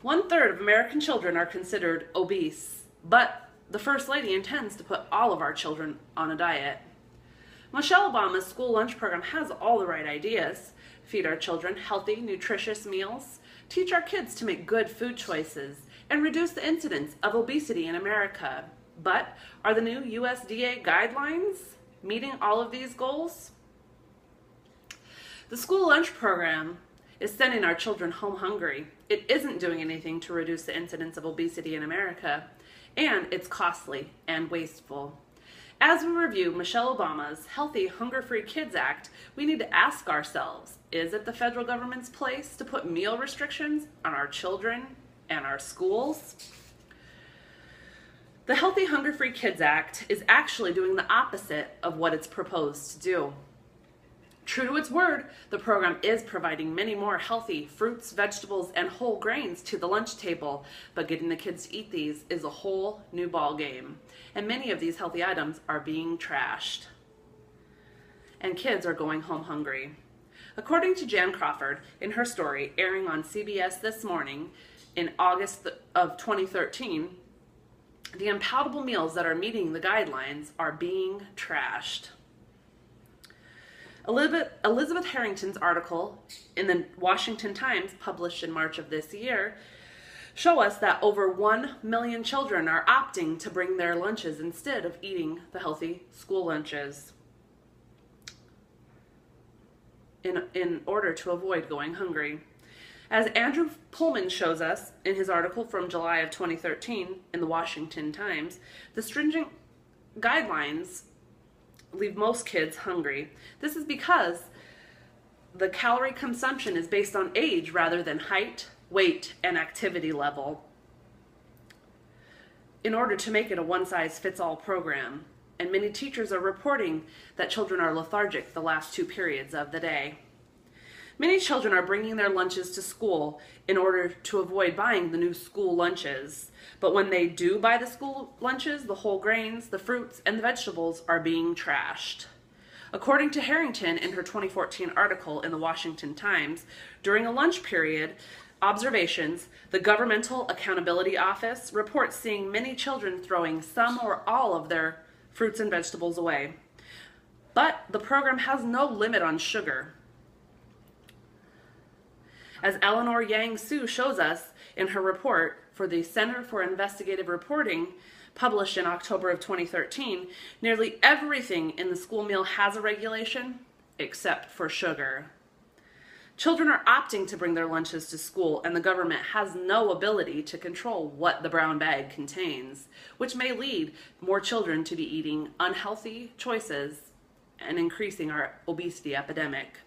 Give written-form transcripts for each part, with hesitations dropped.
1/3 of American children are considered obese, but the First Lady intends to put all of our children on a diet. Michelle Obama's school lunch program has all the right ideas. Feed our children healthy, nutritious meals, teach our kids to make good food choices, and reduce the incidence of obesity in America. But are the new USDA guidelines meeting all of these goals? The school lunch program is sending our children home hungry. It isn't doing anything to reduce the incidence of obesity in America, and it's costly and wasteful. As we review Michelle Obama's Healthy, Hunger-Free Kids Act, we need to ask ourselves, is it the federal government's place to put meal restrictions on our children and our schools? The Healthy, Hunger-Free Kids Act is actually doing the opposite of what it's proposed to do. True to its word, the program is providing many more healthy fruits, vegetables, and whole grains to the lunch table, but getting the kids to eat these is a whole new ball game. And many of these healthy items are being trashed. And kids are going home hungry. According to Jan Crawford, in her story airing on CBS This Morning in August of 2013, the unpalatable meals that are meeting the guidelines are being trashed. Elizabeth Harrington's article in the Washington Times, published in March of this year, show us that over 1 million children are opting to bring their lunches instead of eating the healthy school lunches in order to avoid going hungry. As Andrew Pullman shows us in his article from July of 2013 in the Washington Times, the stringent guidelines leave most kids hungry. This is because the calorie consumption is based on age rather than height, weight, and activity level in order to make it a one-size-fits-all program. And many teachers are reporting that children are lethargic the last 2 periods of the day. Many children are bringing their lunches to school in order to avoid buying the new school lunches. But when they do buy the school lunches, the whole grains, the fruits, and the vegetables are being trashed. According to Harrington in her 2014 article in the Washington Times, during a lunch period observations, the Governmental Accountability Office reports seeing many children throwing some or all of their fruits and vegetables away. But the program has no limit on sugar. As Eleanor Yang Su shows us in her report for the Center for Investigative Reporting, published in October of 2013, nearly everything in the school meal has a regulation except for sugar. Children are opting to bring their lunches to school, and the government has no ability to control what the brown bag contains, which may lead more children to be eating unhealthy choices and increasing our obesity epidemic.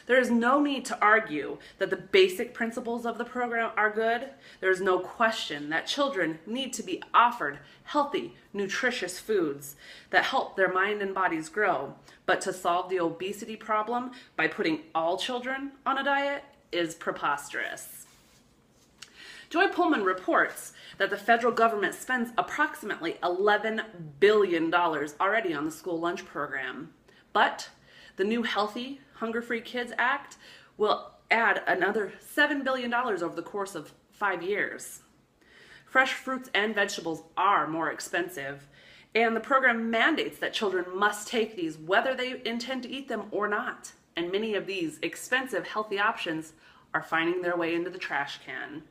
There is no need to argue that the basic principles of the program are good. There is no question that children need to be offered healthy, nutritious foods that help their mind and bodies grow. But to solve the obesity problem by putting all children on a diet is preposterous. Joy Pullman reports that the federal government spends approximately $11 billion already on the school lunch program. But the new Healthy, Hunger-Free Kids Act will add another $7 billion over the course of 5 years. Fresh fruits and vegetables are more expensive, and the program mandates that children must take these whether they intend to eat them or not. And many of these expensive, healthy options are finding their way into the trash can.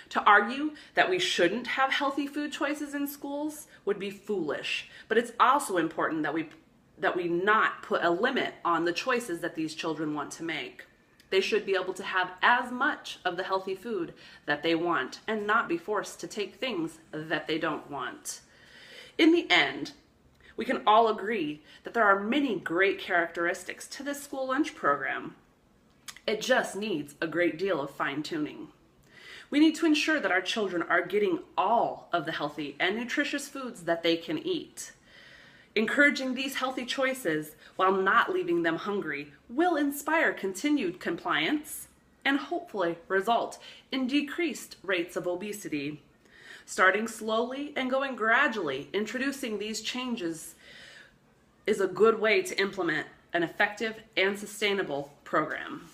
To argue that we shouldn't have healthy food choices in schools would be foolish, but it's also important that we not put a limit on the choices that these children want to make. They should be able to have as much of the healthy food that they want and not be forced to take things that they don't want. In the end, we can all agree that there are many great characteristics to this school lunch program. It just needs a great deal of fine-tuning. We need to ensure that our children are getting all of the healthy and nutritious foods that they can eat. Encouraging these healthy choices while not leaving them hungry will inspire continued compliance and hopefully result in decreased rates of obesity. Starting slowly and going gradually, introducing these changes is a good way to implement an effective and sustainable program.